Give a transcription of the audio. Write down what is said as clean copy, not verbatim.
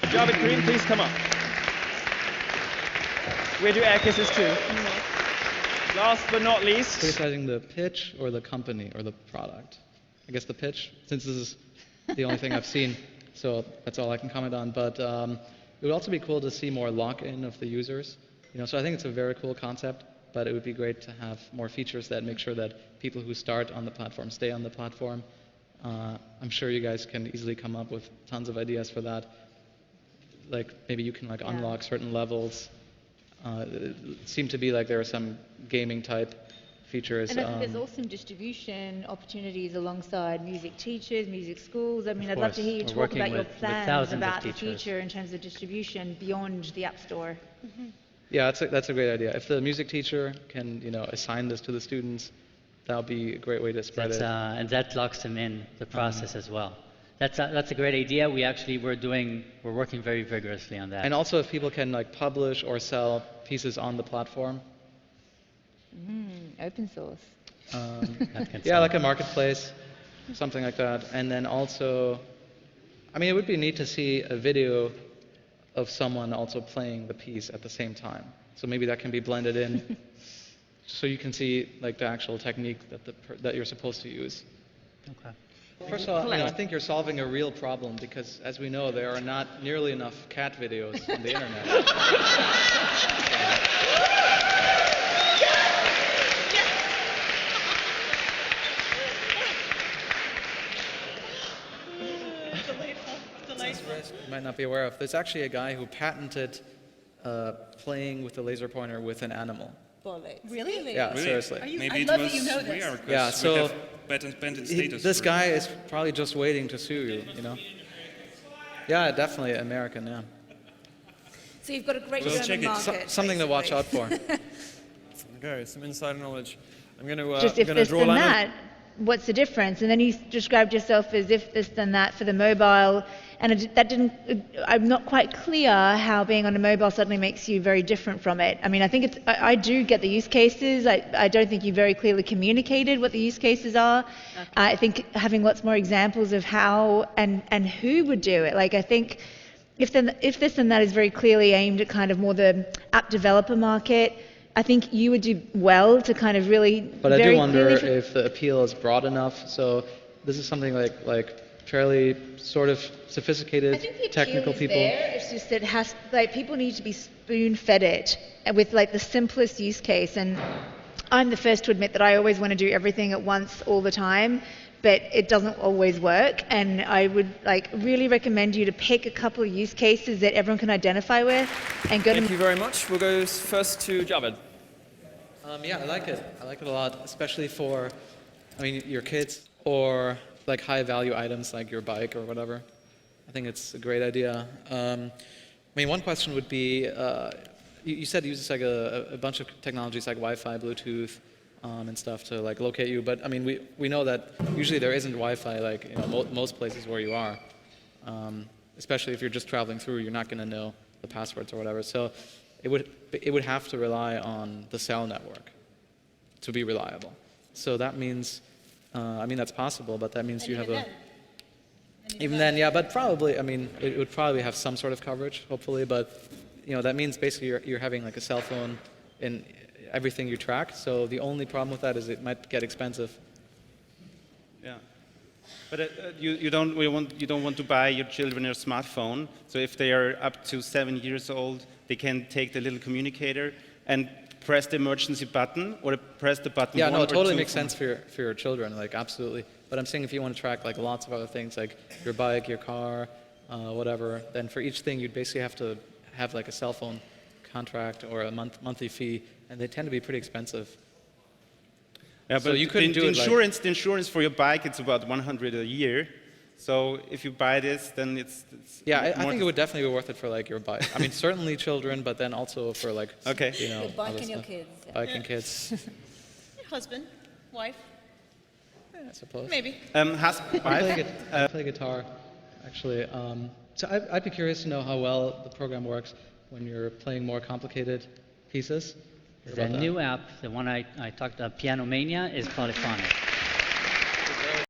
Javid, Karim, please come up. We do air kisses too. Last but not least. Criticizing the pitch or the company or the product? I guess the pitch, since this is the only thing I've seen, so that's all I can comment on. But it would also be cool to see more lock-in of the users. So I think it's a very cool concept, but it would be great to have more features that make sure that people who start on the platform stay on the platform. I'm sure you guys can easily come up with tons of ideas for that. Like maybe you can unlock certain levels. It seemed to be like there are some gaming type features. And I think there's also distribution opportunities alongside music teachers, music schools. I mean, I'd love to hear you talk about your plans about the future in terms of distribution beyond the App Store. Yeah, that's a great idea. If the music teacher can, assign this to the students, that would be a great way to spread it. And that locks them in the process as well. That's a great idea. We're working very vigorously on that. And also, if people can publish or sell pieces on the platform. Open source. Yeah, like a marketplace, something like that. And then also, it would be neat to see a video of someone also playing the piece at the same time. So maybe that can be blended in, so you can see the actual technique that you're supposed to use. Okay. First of all, I think you're solving a real problem because, as we know, there are not nearly enough cat videos on the internet. You might not be aware of. There's actually a guy who patented playing with the laser pointer with an animal. Really? Yeah, seriously. I love that you know this. Yeah, so status this guy is probably just waiting to sue you, Yeah, definitely American, yeah. So you've got a great German market. Something to watch out for. Okay, some insider knowledge. I'm going to Just if this then that, what's the difference? And then you described yourself as if this then that for the mobile, and I'm not quite clear how being on a mobile suddenly makes you very different from it. I think I do get the use cases. I don't think you very clearly communicated what the use cases are. Okay. I think having lots more examples of how and who would do it. I think if this and that is very clearly aimed at kind of more the app developer market, I think you would do well to kind of really. But I do wonder if the appeal is broad enough. So this is something like fairly sort of sophisticated technical people. There. It's just that people need to be spoon-fed it with the simplest use case. And I'm the first to admit that I always want to do everything at once all the time, but it doesn't always work. And I would really recommend you to pick a couple of use cases that everyone can identify with and go. Thank you very much. We'll go first to Javid. Yeah, I like it. I like it a lot, especially for, your kids or high-value items like your bike or whatever. I think it's a great idea. One question would be, you said it uses a bunch of technologies like Wi-Fi, Bluetooth, and stuff to locate you. But we know that usually there isn't Wi-Fi most places where you are. Especially if you're just traveling through, you're not going to know the passwords or whatever. So it would have to rely on the cell network to be reliable. So that means, that's possible, but that means you have even then, yeah, but probably, it would probably have some sort of coverage, hopefully, but, that means basically you're having a cell phone in everything you track, so the only problem with that is it might get expensive. Yeah. But you don't want to buy your children a smartphone, so if they are up to 7 years old, they can take the little communicator and press the emergency button or press the button. Yeah, no, it totally makes sense for your children, absolutely. But I'm saying if you want to track lots of other things, like your bike, your car, whatever, then for each thing you'd basically have to have a cell phone contract or a monthly fee, and they tend to be pretty expensive. Yeah, so but you couldn't do the insurance for your bike, it's about 100 a year. So if you buy this, then it's yeah, I think it would definitely be worth it for your bike. Certainly children, but then also for okay. Your bike and your kids. Bike and kids. Your husband, wife. Yeah, I suppose. Maybe. I play guitar, actually. So I'd be curious to know how well the program works when you're playing more complicated pieces. The new app, the one I talked about, Piano Mania, is polyphonic.